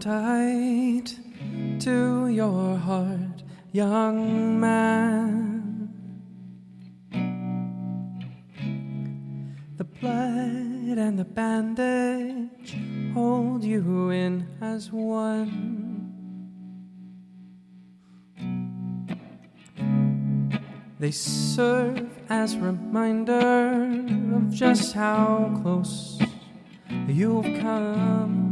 tight to your heart, young man. The blood and the bandage hold you in as one. They serve as reminder of just how close you've come.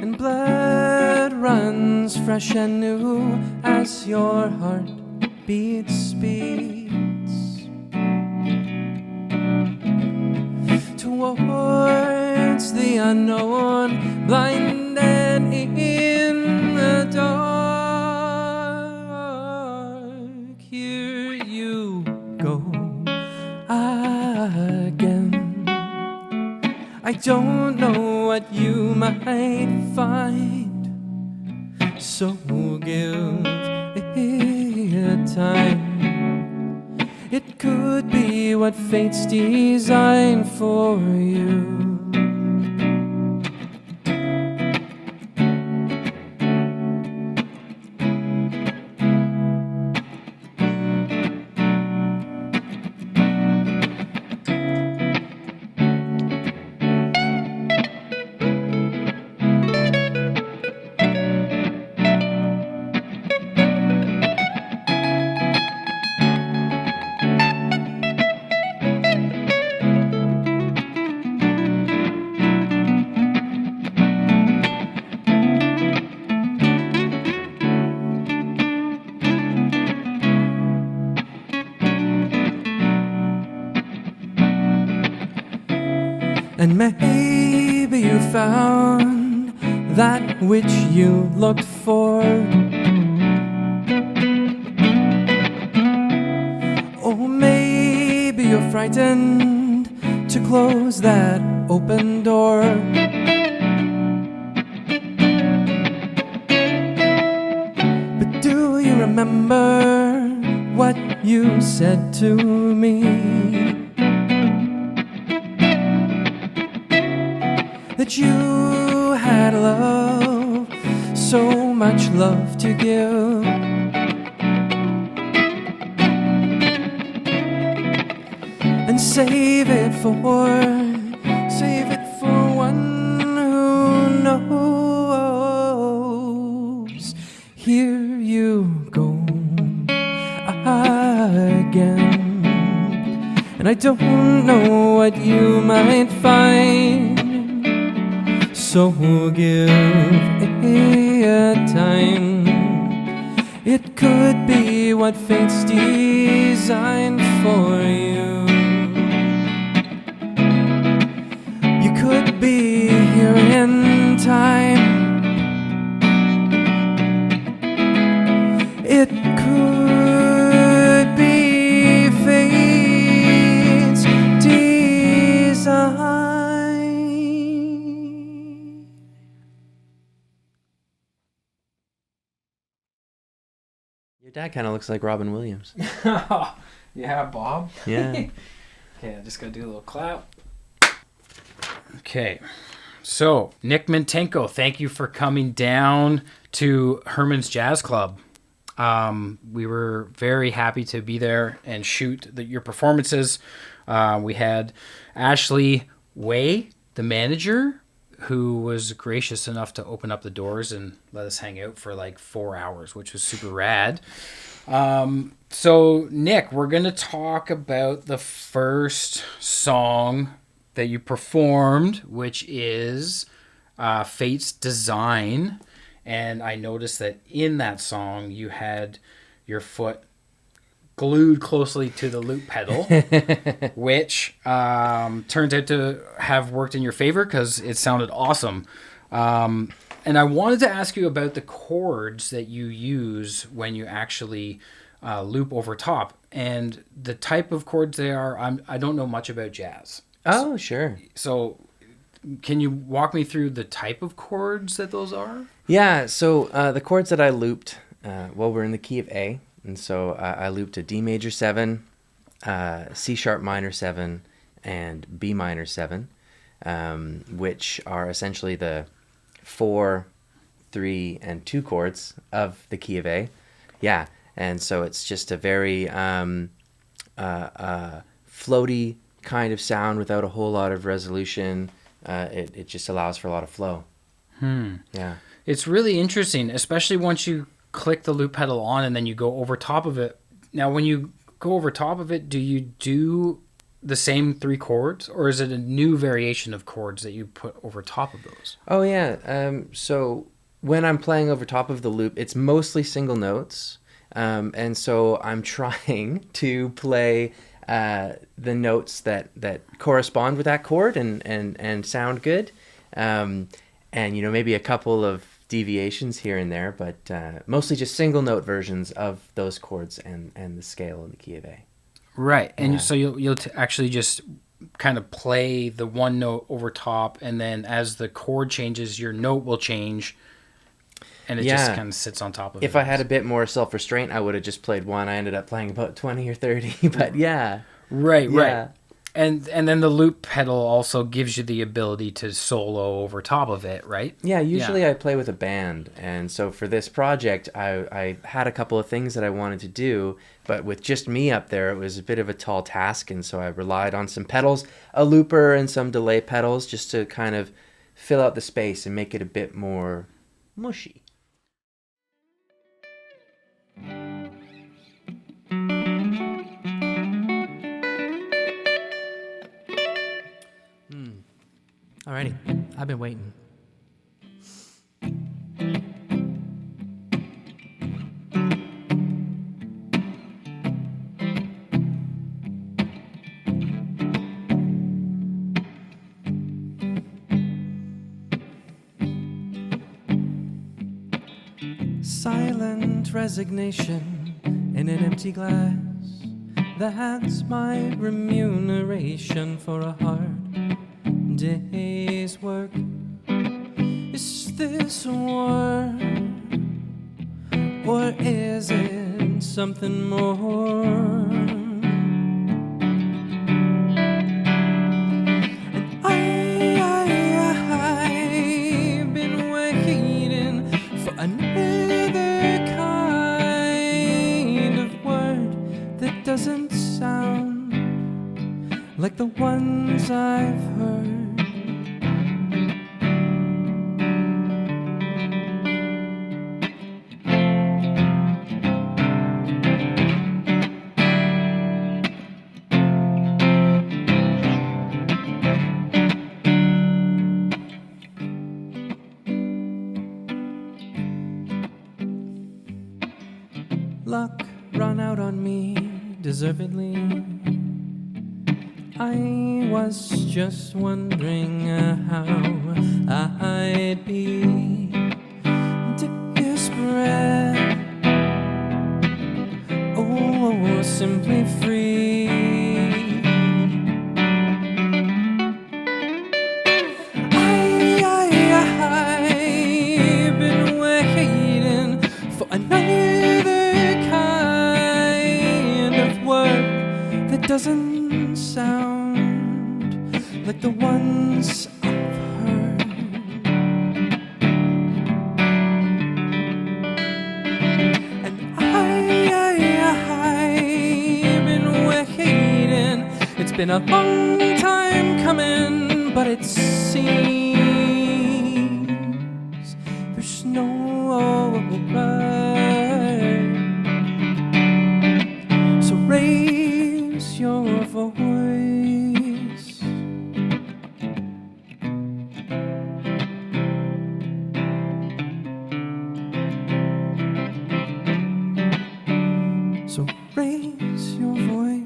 And blood runs fresh and new as your heart beats towards the unknown, blinded in the dark. Here you go again. I don't know what you might find, so give it time. It could be what fate's designed for you. And maybe you found that which you looked for. Or maybe you're frightened to close that open door. But do you remember what you said to me? That you had love, so much love to give. And save it for one who knows. Here you go again. And I don't know what you might find, so give it time. It could be what fate's designed for you. You could be here in time. It could be fate's design. Your dad kind of looks like Robin Williams. Yeah, Bob. Yeah. Okay, I just gotta do a little clap. Okay, so Nick Mintenko, thank you for coming down to Hermann's Jazz Club. We were very happy to be there and shoot your performances. We had Ashley Way, the manager, who was gracious enough to open up the doors and let us hang out for like 4 hours, which was super rad. So Nick, we're going to talk about the first song that you performed, which is Fate's Design. And I noticed that in that song, you had your foot glued closely to the loop pedal, which turns out to have worked in your favor because it sounded awesome. And I wanted to ask you about the chords that you use when you actually loop over top and the type of chords they are. I don't know much about jazz. Oh, sure. So can you walk me through the type of chords that those are? Yeah, so the chords that I looped, we're in the key of A. And so I looped a D major 7, C sharp minor 7, and B minor 7. which are essentially the 4, 3, and 2 chords of the key of A. Yeah, and so it's just a very floaty kind of sound without a whole lot of resolution. It just allows for a lot of flow. Yeah. It's really interesting, especially once you click the loop pedal on and then you go over top of it. Now, when you go over top of it, do you do the same 3 chords, or is it a new variation of chords that you put over top of those? Oh, yeah. So when I'm playing over top of the loop, it's mostly single notes. And so I'm trying to play the notes that correspond with that chord and sound good. And, maybe a couple of deviations here and there, but mostly just single note versions of those chords and the scale in the key of A. Right. And so you'll actually just kind of play the one note over top, and then as the chord changes, your note will change, and it just kind of sits on top of it. If I had a bit more self-restraint, I would have just played one. I ended up playing about 20 or 30, but yeah. Right. And then the loop pedal also gives you the ability to solo over top of it, right? Yeah, usually I play with a band, and so for this project, I had a couple of things that I wanted to do, but with just me up there, it was a bit of a tall task, and so I relied on some pedals, a looper and some delay pedals, just to kind of fill out the space and make it a bit more mushy. Alrighty, I've been waiting. Silent resignation in an empty glass. That's my remuneration for a hard day's work. Is this war, or is it something more? And I've been waiting for another kind of word that doesn't sound like the ones I've heard. Luck run out on me deservedly. I was just wondering how I'd be desperate, oh, simply free. I've been waiting for another kind of word that doesn't sound like the ones I've heard. And I've been waiting. It's been a long time coming, but it seems there's no right. So raise your voice. So raise your voice.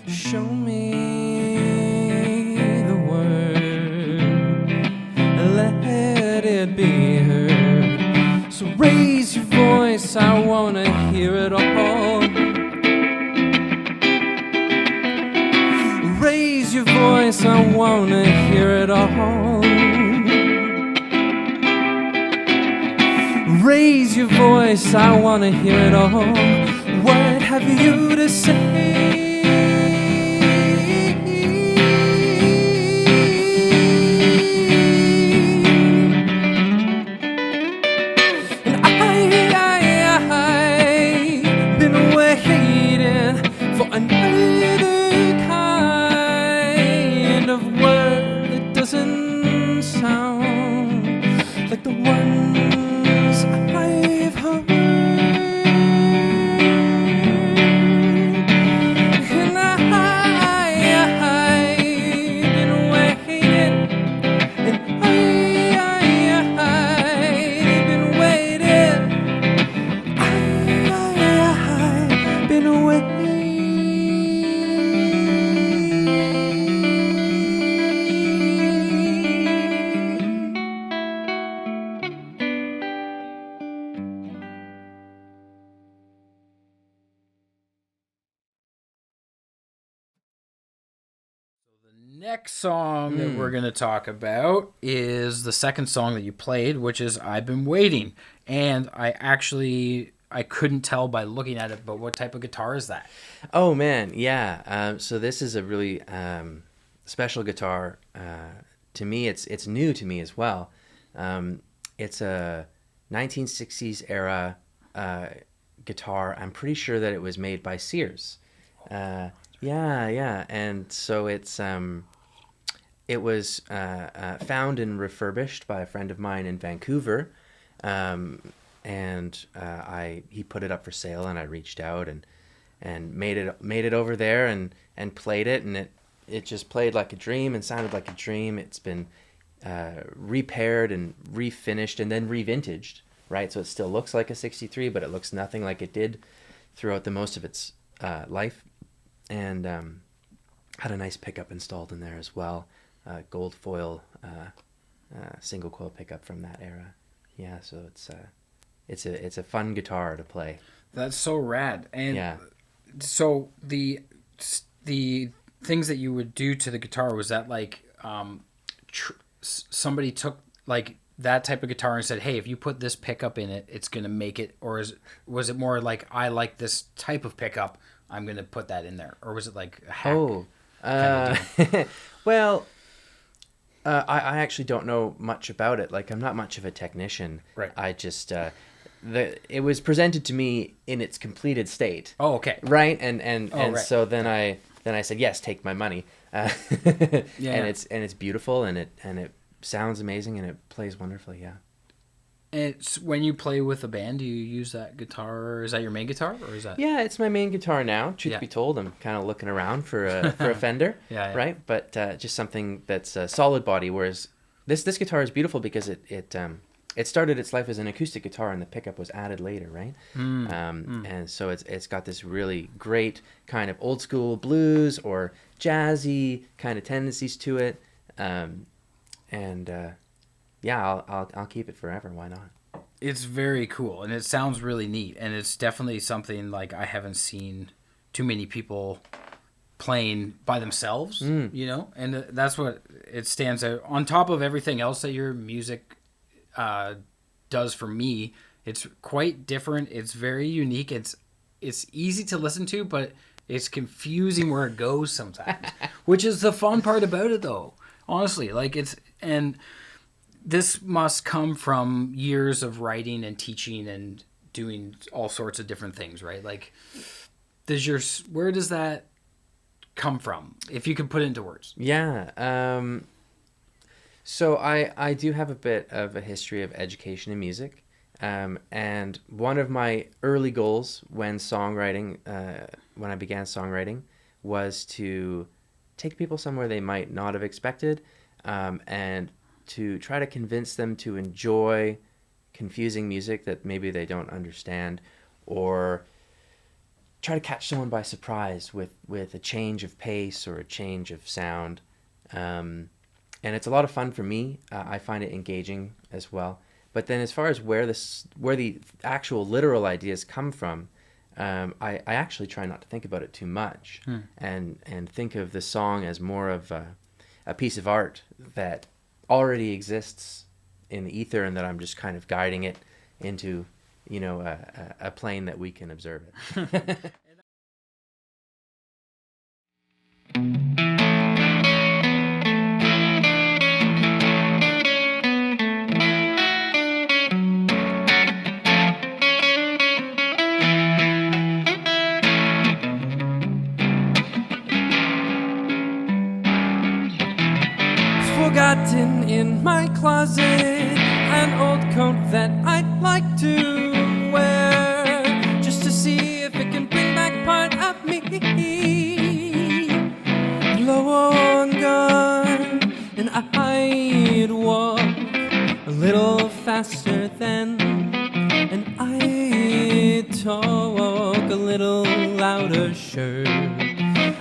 Show me the word. Let it be heard. So raise your voice. I wanna hear it all. Raise your voice. I wanna hear it all. Raise your voice, I wanna hear it all. What have you to say? Next song that we're going to talk about is the second song that you played, which is I've Been Waiting. And I couldn't tell by looking at it, but what type of guitar is that? Oh, man, yeah. So this is a really special guitar. To me, it's new to me as well. It's a 1960s era guitar. I'm pretty sure that it was made by Sears. Yeah. And so it was found and refurbished by a friend of mine in Vancouver. And he put it up for sale, and I reached out and made it over there and played it, and it just played like a dream and sounded like a dream. It's been repaired and refinished and then revintaged, right? So it still looks like a 63, but it looks nothing like it did throughout the most of its life. And had a nice pickup installed in there as well, gold foil single coil pickup from that era. Yeah, so it's a fun guitar to play. That's so rad. And yeah. So the things that you would do to the guitar, was that like somebody took like that type of guitar and said, hey, if you put this pickup in it, it's going to make it? Or was it more like, I like this type of pickup, I'm going to put that in there? Or was it like a hack? Well, I actually don't know much about it. Like, I'm not much of a technician. Right. I just it was presented to me in its completed state. Oh, okay. Right, and right. so then I said, yes, take my money. Yeah. And it's beautiful, and it sounds amazing, and it plays wonderfully. Yeah. It's when you play with a band, do you use that guitar? Is that your main guitar, or is that? Yeah, it's my main guitar now. Truth be told, I'm kind of looking around for a Fender. Yeah. Right, but just something that's a solid body. Whereas this guitar is beautiful because it started its life as an acoustic guitar, and the pickup was added later, right? And so it's got this really great kind of old school blues or jazzy kind of tendencies to it. Yeah, I'll keep it forever. Why not? It's very cool, and it sounds really neat, and it's definitely something like I haven't seen too many people playing by themselves, you know, and that's what it stands out. On top of everything else that your music does for me, it's quite different. It's very unique. It's easy to listen to, but it's confusing where it goes sometimes, which is the fun part about it, though. Honestly, like this must come from years of writing and teaching and doing all sorts of different things, right? Like, where does that come from, if you could put it into words? Yeah. So I do have a bit of a history of education in music. And one of my early goals when I began songwriting, was to take people somewhere they might not have expected, and to try to convince them to enjoy confusing music that maybe they don't understand, or try to catch someone by surprise with a change of pace or a change of sound. And it's a lot of fun for me. I find it engaging as well. But then as far as where the actual literal ideas come from, I actually try not to think about it too much, and think of the song as more of a piece of art that already exists in the ether, and that I'm just kind of guiding it into, a plane that we can observe it. Forgotten in my closet, an old coat that I'd like to wear, just to see if it can bring back part of me. Long gone, and I'd walk a little faster then, and I'd talk a little louder, sure.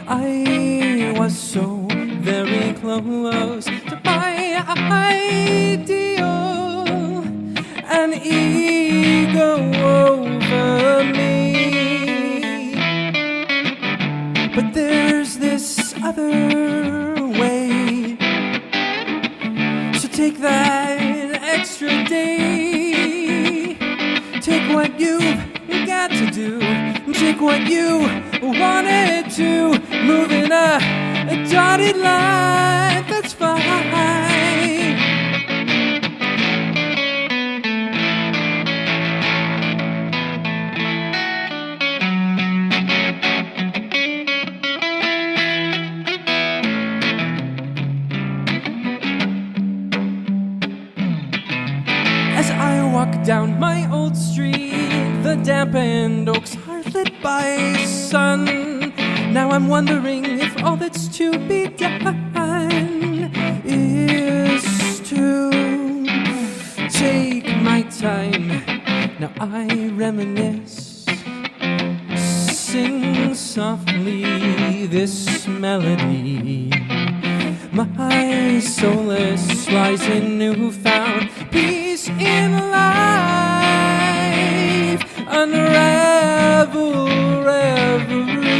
I was so very close to my ideal, an ego over me. But there's this other way take what you wanted to, move in a dotted line, that's fine. As I walk down my old street, the dampened oaks are lit by sun. Now I'm wondering if all that's to be done is to take my time. Now I reminisce, sing softly this melody. My solace lies in newfound peace in life, unravel reverie.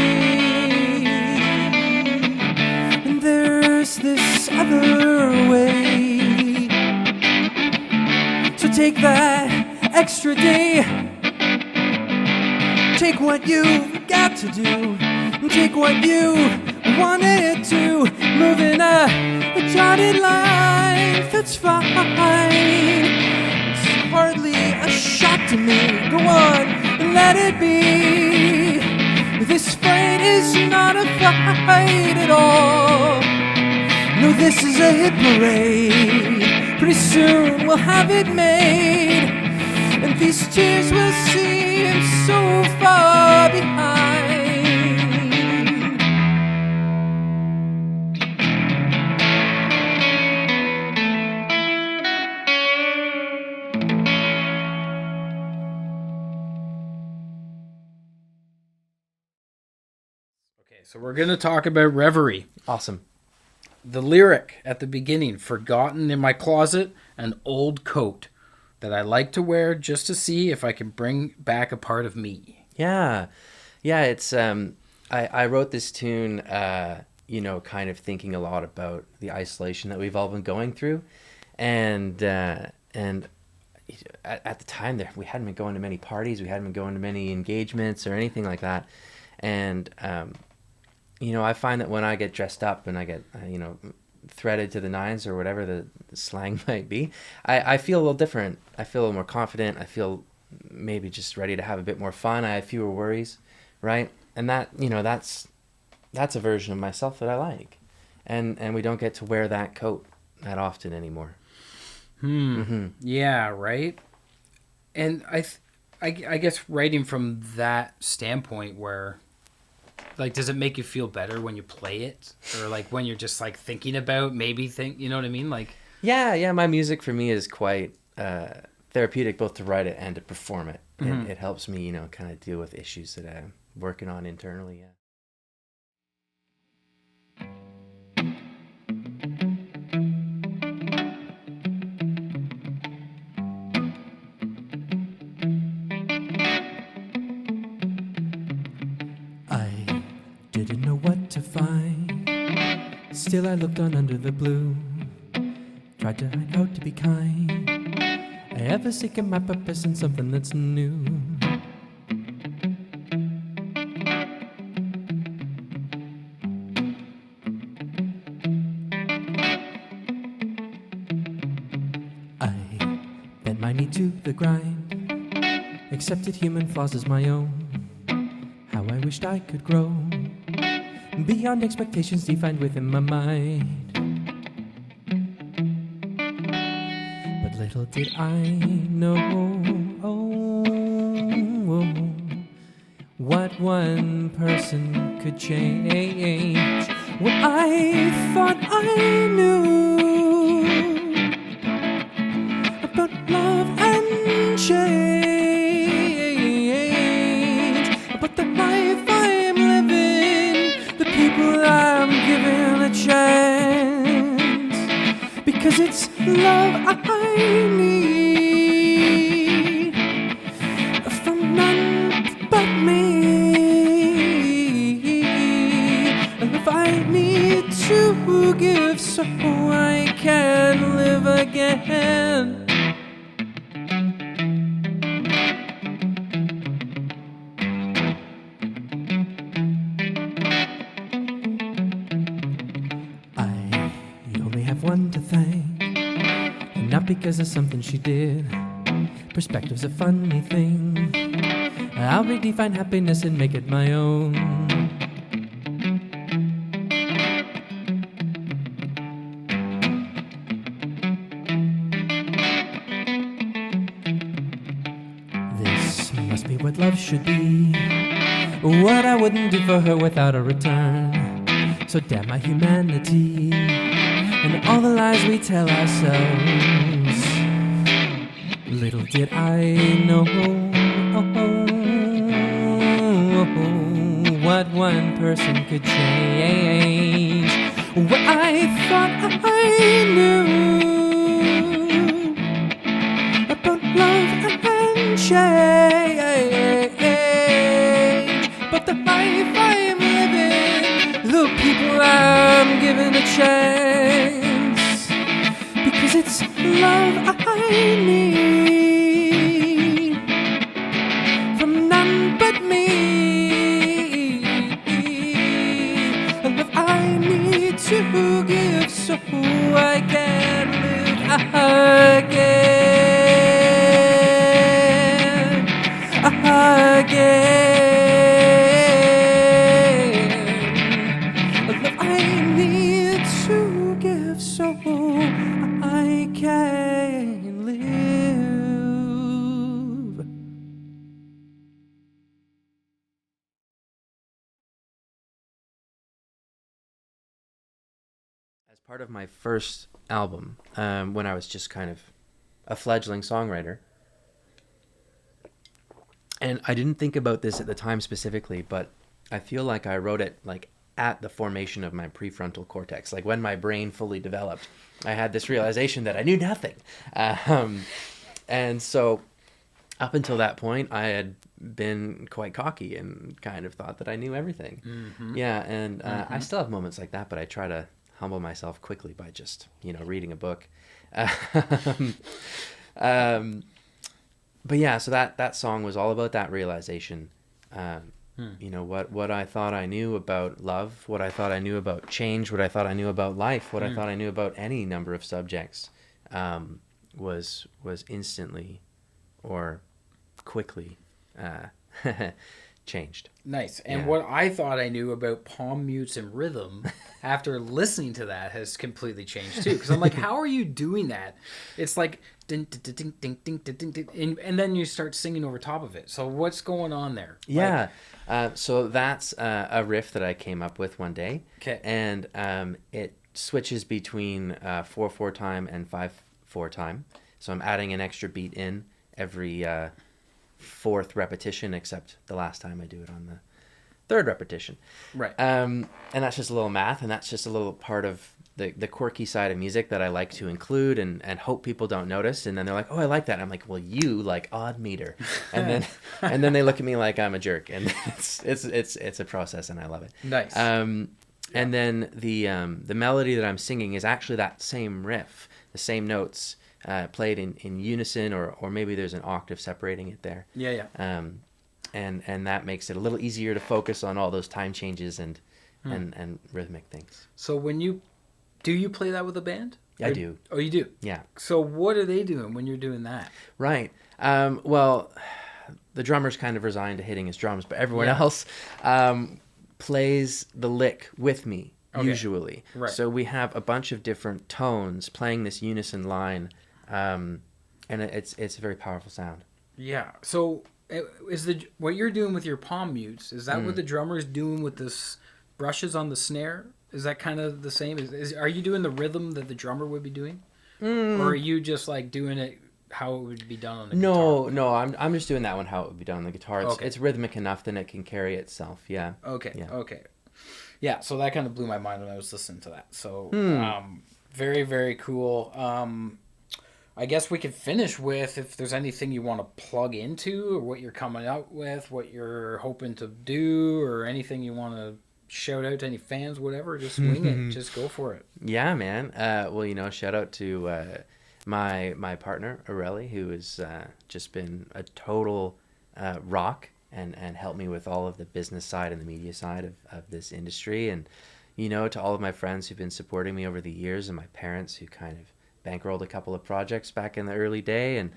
And there's this other way, so take that extra day, take what you've got to do, take what you wanted to, move in a dotted line, that's fine. It's hardly a shock to me, go on and let it be. This fight is not a fight at all. No, this is a hit parade. Pretty soon we'll have it made, and these tears will seem so far behind. So we're going to talk about Reverie. Awesome. The lyric at the beginning, forgotten in my closet, an old coat that I like to wear just to see if I can bring back a part of me. Yeah. Yeah, it's I wrote this tune kind of thinking a lot about the isolation that we've all been going through. And at the time there, we hadn't been going to many parties, we hadn't been going to many engagements or anything like that. And I find that when I get dressed up and I get, threaded to the nines or whatever the slang might be, I feel a little different. I feel a little more confident. I feel maybe just ready to have a bit more fun. I have fewer worries, right? And that, that's a version of myself that I like. And we don't get to wear that coat that often anymore. Mm-hmm. Yeah, right? And I guess writing from that standpoint where, like, does it make you feel better when you play it, or like when you're just like thinking about you know what I mean? Like, yeah, my music for me is quite therapeutic, both to write it and to perform it. Mm-hmm. It helps me, kind of deal with issues that I'm working on internally. Yeah. Didn't know what to find. Still I looked on under the blue. Tried to hide out to be kind. I ever seeking my purpose in something that's new. I bent my knee to the grind. Accepted human flaws as my own. How I wished I could grow beyond expectations defined within my mind. But little did I know what one person could change. What I thought I knew about love and change, about the life I'm living, the people I'm giving a chance, because it's love I need from none but me. Love I need to give so I can live again. one to thank, and not because of something she did. Perspective's a funny thing. I'll redefine happiness and make it my own. This must be what love should be, what I wouldn't do for her without a return. So damn my humanity and all the lies we tell ourselves. Little did I know what one person could change. What I thought I knew about love and change, but the life I'm living, the people I'm giving a chance, because it's love I need from none but me. The love I need to give so I can live again. The love I need to give so I can live. As part of my first album, when I was just kind of a fledgling songwriter, and I didn't think about this at the time specifically, but I feel like I wrote it like at the formation of my prefrontal cortex, like when my brain fully developed. I had this realization that I knew nothing, and so up until that point, I had been quite cocky and kind of thought that I knew everything. Mm-hmm. Yeah, and I still have moments like that, but I try to humble myself quickly by just, reading a book. But yeah, so that song was all about that realization. What I thought I knew about love, what I thought I knew about change, what I thought I knew about life, what I thought I knew about any number of subjects, was instantly or quickly changed. Nice. And Yeah. what I thought I knew about palm mutes and rhythm after listening to that has completely changed too. Because I'm like, how are you doing that? It's like ding, ding, ding, ding, ding, ding, ding, ding, and then you start singing over top of it. So what's going on there? Yeah. So that's a riff that I came up with one day. Okay. And it switches between 4/4 time and 5/4 time. So I'm adding an extra beat in every fourth repetition, except the last time I do it on the third repetition. Right. And that's just a little math, and that's just a little part of the quirky side of music that I like to include and hope people don't notice. And then they're like, oh, I like that. And I'm like, well, you like odd meter. And then they look at me like I'm a jerk. And it's a process, and I love it. Nice. And then the melody that I'm singing is actually that same riff, the same notes, played in unison, or maybe there's an octave separating it there. Yeah. And that makes it a little easier to focus on all those time changes and rhythmic things. So do you play that with a band? I do. Oh, you do? Yeah. So what are they doing when you're doing that? Right. Well, the drummer's kind of resigned to hitting his drums, but everyone else plays the lick with me, usually. Right. So we have a bunch of different tones playing this unison line, and it's a very powerful sound. Yeah. So what you're doing with your palm mutes, is that what the drummer's doing with this brushes on the snare? Is that kind of the same? Are you doing the rhythm that the drummer would be doing? Or are you just like doing it how it would be done on the guitar? No, I'm just doing that one how it would be done on the guitar. It's, Okay. it's rhythmic enough that it can carry itself, yeah. Okay, Yeah. okay. Yeah, so that kind of blew my mind when I was listening to that. So, very, very cool. I guess we could finish with if there's anything you want to plug into, or what you're coming out with, what you're hoping to do, or anything you want to shout out to any fans, whatever. Just wing it. Just go for it. Yeah, man. Well, shout out to my partner, Aurelie, who has just been a total rock and helped me with all of the business side and the media side of this industry. And, to all of my friends who've been supporting me over the years, and my parents who kind of bankrolled a couple of projects back in the early day, and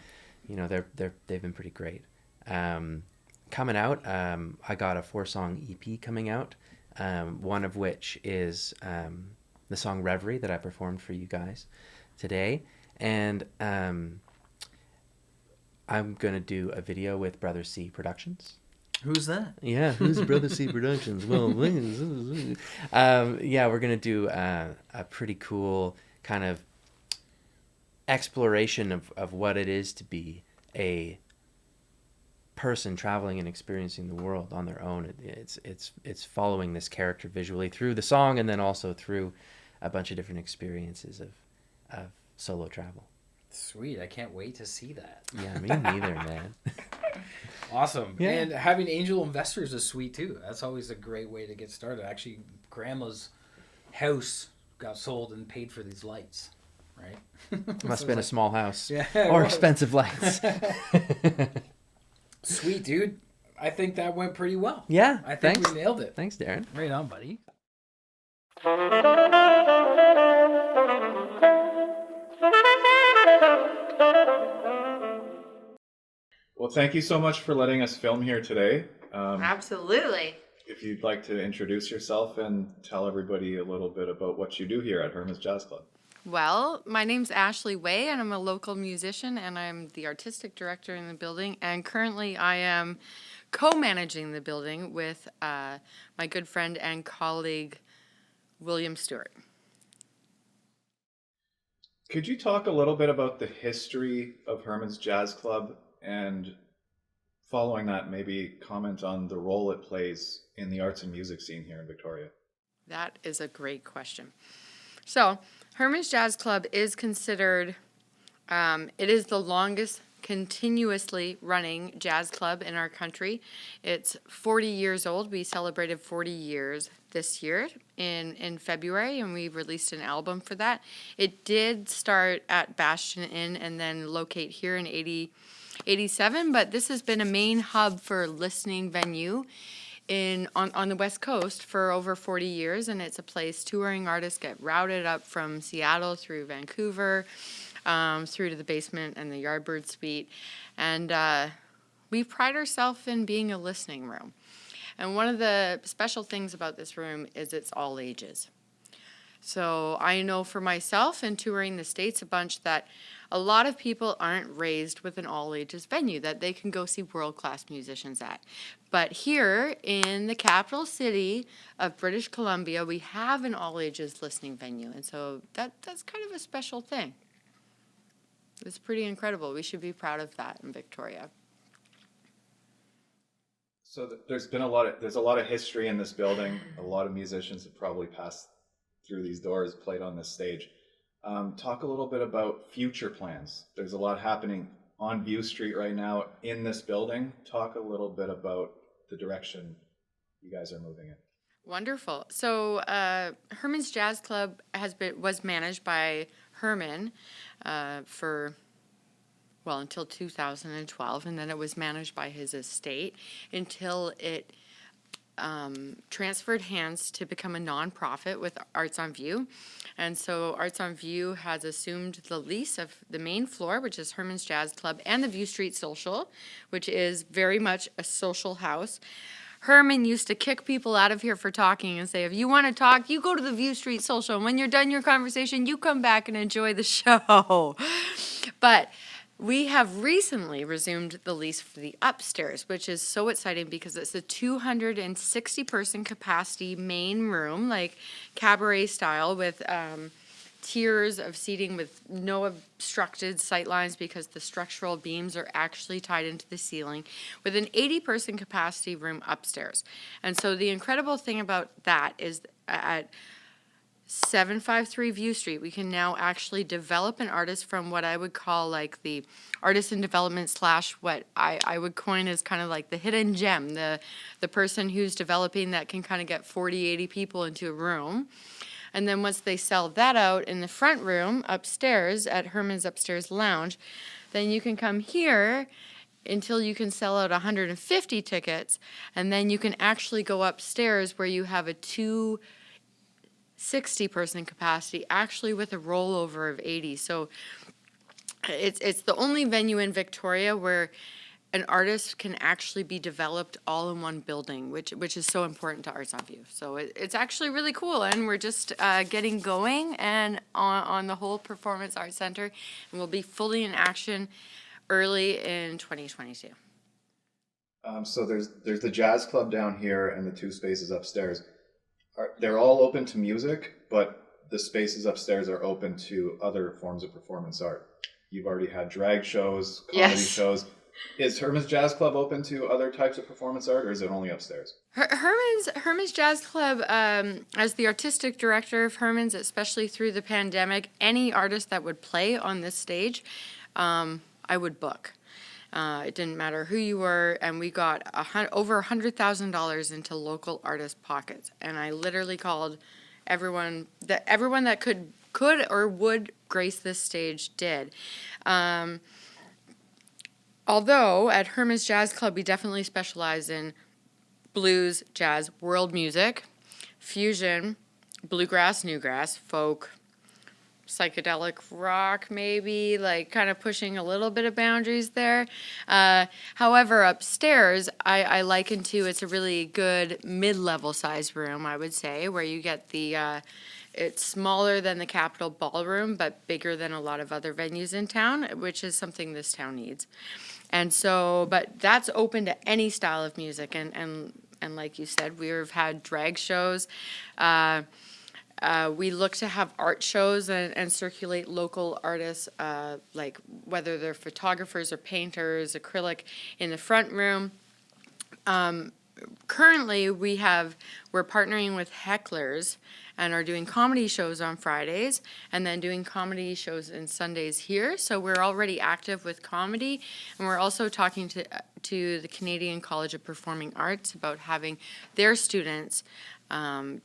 they've been pretty great. Coming out, I got a 4-song EP coming out, one of which is the song Reverie that I performed for you guys today, and I'm gonna do a video with Brother C Productions. Who's that? Yeah, who's Brother C Productions? Well, yeah, we're gonna do a pretty cool kind of exploration of what it is to be a person traveling and experiencing the world on their own. It's following this character visually through the song, and then also through a bunch of different experiences of solo travel. Sweet. I can't wait to see that. Yeah, me neither, man. Awesome. Yeah. And having angel investors is sweet too. That's always a great way to get started. Actually, Grandma's house got sold and paid for these lights, right? Must have been a small house. Yeah, or expensive lights. Sweet, dude. I think that went pretty well. Yeah, I think thanks. we nailed it. Thanks, Darren. Right on, buddy. Well, thank you so much for letting us film here today. Absolutely. If you'd like to introduce yourself and tell everybody a little bit about what you do here at Hermann's Jazz Club. Well, my name's Ashley Way, and I'm a local musician, and I'm the artistic director in the building. And currently, I am co-managing the building with my good friend and colleague, William Stewart. Could you talk a little bit about the history of Hermann's Jazz Club, and following that, maybe comment on the role it plays in the arts and music scene here in Victoria? That is a great question. So, Hermann's Jazz Club is considered, it is the longest continuously running jazz club in our country. It's 40 years old. We celebrated 40 years this year in February, and we released an album for that. It did start at Bastion Inn and then locate here in 87, but this has been a main hub for listening venue on the West Coast for over 40 years, and it's a place touring artists get routed up from Seattle through Vancouver, through to the basement and the Yardbird Suite, and we pride ourselves in being a listening room. And one of the special things about this room is it's all ages. So I know for myself in touring the States a bunch that a lot of people aren't raised with an all-ages venue that they can go see world-class musicians at. But here in the capital city of British Columbia, we have an all-ages listening venue. And so that's kind of a special thing. It's pretty incredible. We should be proud of that in Victoria. So there's a lot of history in this building. A lot of musicians have probably passed through these doors, played on this stage. Talk a little bit about future plans. There's a lot happening on View Street right now in this building. Talk a little bit about the direction you guys are moving in. Wonderful. So Hermann's Jazz Club was managed by Hermann until 2012, and then it was managed by his estate until it transferred hands to become a nonprofit with Arts on View. And so Arts on View has assumed the lease of the main floor, which is Hermann's Jazz Club, and the View Street Social, which is very much a social house. Hermann used to kick people out of here for talking and say, if you want to talk, you go to the View Street Social. And when you're done your conversation, you come back and enjoy the show. But we have recently resumed the lease for the upstairs, which is so exciting because it's a 260-person capacity main room, like cabaret style, with tiers of seating with no obstructed sight lines because the structural beams are actually tied into the ceiling, with an 80-person capacity room upstairs. And so the incredible thing about that is at 753 View Street, we can now actually develop an artist from what I would call like the artist in development / what I would coin as kind of like the hidden gem, the person who's developing that can kind of get 40, 80 people into a room. And then once they sell that out in the front room upstairs at Hermann's Upstairs Lounge, then you can come here until you can sell out 150 tickets, and then you can actually go upstairs where you have a 60-person capacity, actually with a rollover of 80. So it's the only venue in Victoria where an artist can actually be developed all in one building, which is so important to Arts on View. So it's actually really cool, and we're just getting going and on the whole Performance Arts Center, and we'll be fully in action early in 2022. So there's the jazz club down here and the two spaces upstairs. They're all open to music, but the spaces upstairs are open to other forms of performance art. You've already had drag shows, comedy shows. Is Herman's Jazz Club open to other types of performance art, or is it only upstairs? Herman's Jazz Club, as the artistic director of Herman's, especially through the pandemic, any artist that would play on this stage, I would book. It didn't matter who you were, and we got over $100,000 into local artist pockets. And I literally called everyone that could or would grace this stage did. Although at Herman's Jazz Club, we definitely specialize in blues, jazz, world music, fusion, bluegrass, newgrass, folk, psychedelic rock, maybe, like kind of pushing a little bit of boundaries there. However, upstairs, I liken to it's a really good mid-level size room, I would say, where you get it's smaller than the Capitol Ballroom, but bigger than a lot of other venues in town, which is something this town needs. And so, but that's open to any style of music. And like you said, we've had drag shows. We look to have art shows and circulate local artists, like whether they're photographers or painters, acrylic in the front room. Currently, we're partnering with hecklers and are doing comedy shows on Fridays and then doing comedy shows on Sundays here. So we're already active with comedy, and we're also talking to the Canadian College of Performing Arts about having their students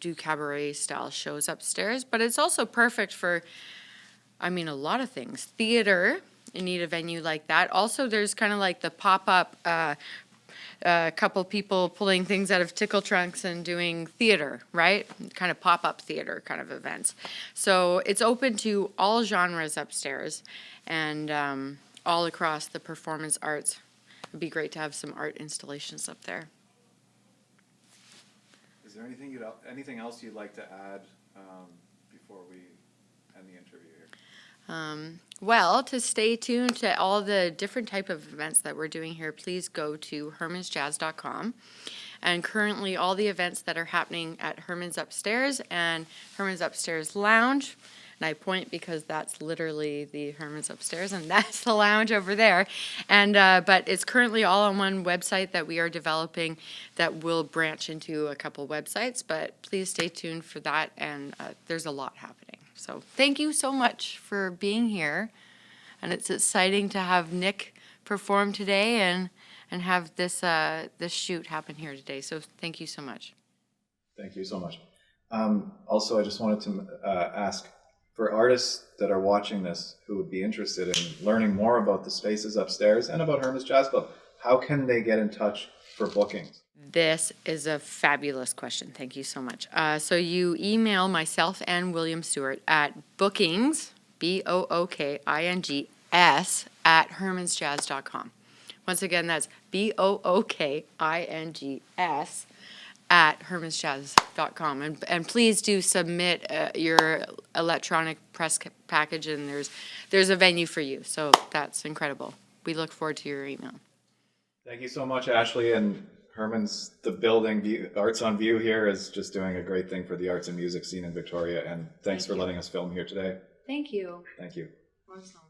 do cabaret-style shows upstairs. But it's also perfect for, a lot of things. Theater, you need a venue like that. Also, there's kind of like the pop-up a couple people pulling things out of tickle trunks and doing theater, right? Kind of pop-up theater kind of events. So it's open to all genres upstairs and all across the performance arts. It'd be great to have some art installations up there. Is there anything else you'd like to add before we end the interview here? Well, to stay tuned to all the different type of events that we're doing here, please go to hermansjazz.com. And currently all the events that are happening at Herman's Upstairs and Herman's Upstairs Lounge, and I point because that's literally the Herman's Upstairs and that's the lounge over there. And but it's currently all on one website that we are developing that will branch into a couple websites, but please stay tuned for that, and there's a lot happening. So thank you so much for being here, and it's exciting to have Nick perform today and have this shoot happen here today. So thank you so much. Thank you so much. Also, I just wanted to ask, for artists that are watching this who would be interested in learning more about the spaces upstairs and about Herman's Jazz Club, how can they get in touch for bookings? This is a fabulous question. Thank you so much. So you email myself and William Stewart at bookings, BOOKINGS, at hermansjazz.com. Once again, that's BOOKINGS at hermansjazz.com. And please do submit your electronic press package, and there's a venue for you. So that's incredible. We look forward to your email. Thank you so much, Ashley. And Herman's, the building, Arts on View here is just doing a great thing for the arts and music scene in Victoria. And thanks for letting us film here today. Thank you. Thank you. Awesome.